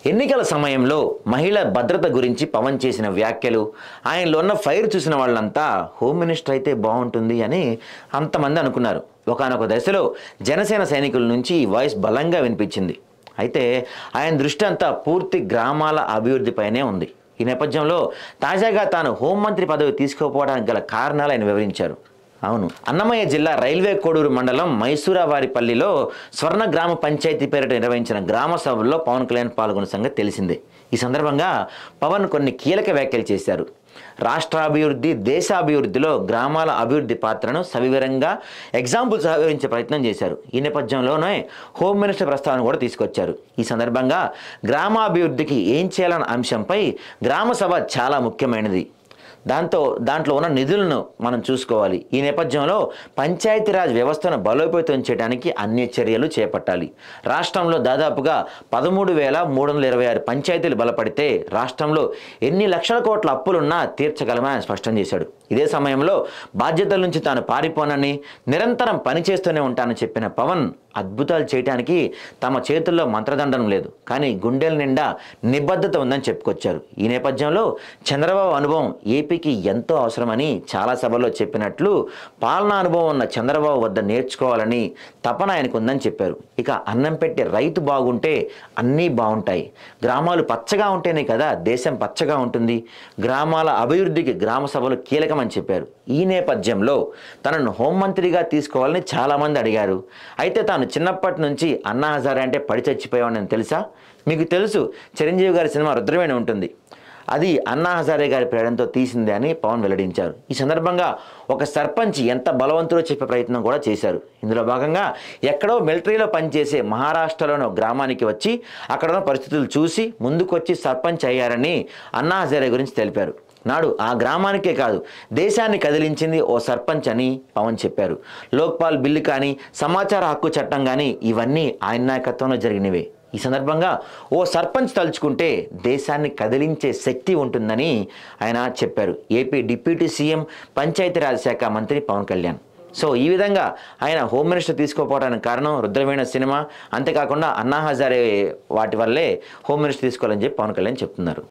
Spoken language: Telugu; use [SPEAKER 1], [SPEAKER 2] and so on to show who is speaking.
[SPEAKER 1] ఎన్నికల సమయంలో మహిళా భద్రత గురించి పవన్ చేసిన వ్యాఖ్యలు, ఆయనలో ఉన్న ఫైర్ చూసిన వాళ్ళంతా హోమ్ మినిస్టర్ అయితే బాగుంటుంది అని అంతమంది అనుకున్నారు. ఒకానొక దశలో జనసేన సైనికుల నుంచి ఈ వాయిస్ బలంగా వినిపించింది. అయితే ఆయన దృష్టి అంతా పూర్తి గ్రామాల అభివృద్ధిపైనే ఉంది. ఈ నేపథ్యంలో తాజాగా తాను హోంమంత్రి పదవి తీసుకోకపోవడానికి గల కారణాలు ఆయన వివరించారు. అవును, అన్నమయ్య జిల్లా రైల్వే కోడూరు మండలం మైసూరావారిపల్లిలో స్వర్ణ గ్రామ పంచాయతీ పేరిట నిర్వహించిన గ్రామ సభల్లో పవన్ కళ్యాణ్ పాల్గొన్న సంగతి తెలిసిందే. ఈ సందర్భంగా పవన్ కొన్ని కీలక వ్యాఖ్యలు చేశారు. రాష్ట్రాభివృద్ధి, దేశాభివృద్ధిలో గ్రామాల అభివృద్ధి పాత్రను సవివరంగా ఎగ్జాంపుల్స్ వివరించే ప్రయత్నం చేశారు. ఈ నేపథ్యంలోనే హోమ్ మినిస్టర్ ప్రస్తావన కూడా తీసుకొచ్చారు. ఈ సందర్భంగా గ్రామాభివృద్ధికి ఏం చేయాలన్న అంశంపై గ్రామ సభ చాలా ముఖ్యమైనది. దాంట్లో ఉన్న నిధులను మనం చూసుకోవాలి. ఈ నేపథ్యంలో పంచాయతీరాజ్ వ్యవస్థను బలోపేతం చేయడానికి అన్ని చర్యలు చేపట్టాలి. రాష్ట్రంలో దాదాపుగా 13,326 పంచాయతీలు బలపడితే రాష్ట్రంలో ఎన్ని లక్షల కోట్ల అప్పులున్నా తీర్చగలమని ఆయన స్పష్టం చేశాడు. ఇదే సమయంలో బాధ్యతల నుంచి తాను పారిపోనని, నిరంతరం పనిచేస్తూనే ఉంటానని చెప్పిన పవన్ అద్భుతాలు చేయడానికి తమ చేతుల్లో మంత్రదండం లేదు, కానీ గుండెల నిండా నిబద్ధత ఉందని చెప్పుకొచ్చారు. ఈ నేపథ్యంలో చంద్రబాబు అనుభవం ఏపీకి ఎంతో అవసరమని చాలా సభల్లో చెప్పినట్లు పాలనా అనుభవం ఉన్న చంద్రబాబు వద్ద నేర్చుకోవాలని తపన ఆయనకు ఉందని చెప్పారు. ఇక అన్నం పెట్టే రైతు బాగుంటే అన్నీ బాగుంటాయి. గ్రామాలు పచ్చగా ఉంటేనే కదా దేశం పచ్చగా ఉంటుంది. గ్రామాల అభివృద్ధికి గ్రామ సభలు కీలకమని చెప్పారు. ఈ నేపథ్యంలో తనను హోంమంత్రిగా తీసుకోవాలని చాలామంది అడిగారు. అయితే తాను చిన్నప్పటి నుంచి అన్నా హజారే అంటే పడి చచ్చిపోయేవాడిని తెలుసా? మీకు తెలుసు, చిరంజీవి గారి సినిమా రుద్రవేణి ఉంటుంది, అది అన్నా హజారే గారి ప్రేరణతో తీసిందే అని పవన్ వెల్లడించారు. ఈ సందర్భంగా ఒక సర్పంచ్ ఎంత బలవంతుడో చెప్పే ప్రయత్నం కూడా చేశారు. ఇందులో భాగంగా ఎక్కడో మిలిటరీలో పనిచేసే మహారాష్ట్రలోని ఒక గ్రామానికి వచ్చి అక్కడ ఉన్న పరిస్థితులు చూసి ముందుకొచ్చి సర్పంచ్ అయ్యారని అన్నా హజారే గురించి తెలిపారు. నాడు ఆ గ్రామానికే కాదు దేశాన్ని కదిలించింది ఓ సర్పంచ్ అని పవన్ చెప్పారు. లోక్పాల్ బిల్లు కానీ, సమాచార హక్కు చట్టం కానీ ఇవన్నీ ఆయన నాయకత్వంలో జరిగినవే. ఈ సందర్భంగా ఓ సర్పంచ్ తలుచుకుంటే దేశాన్ని కదిలించే శక్తి ఉంటుందని ఆయన చెప్పారు. ఏపీ డిప్యూటీ సీఎం, పంచాయతీరాజ్ శాఖ మంత్రి పవన్ కళ్యాణ్. సో ఈ విధంగా ఆయన హోమ్ మినిస్టర్ తీసుకోపోవడానికి కారణం రుద్రవీణ సినిమా, అంతేకాకుండా అన్నా హజారే వాటి వల్లే హోమ్ మినిస్టర్ తీసుకోవాలని చెప్పి పవన్ కళ్యాణ్ చెప్తున్నారు.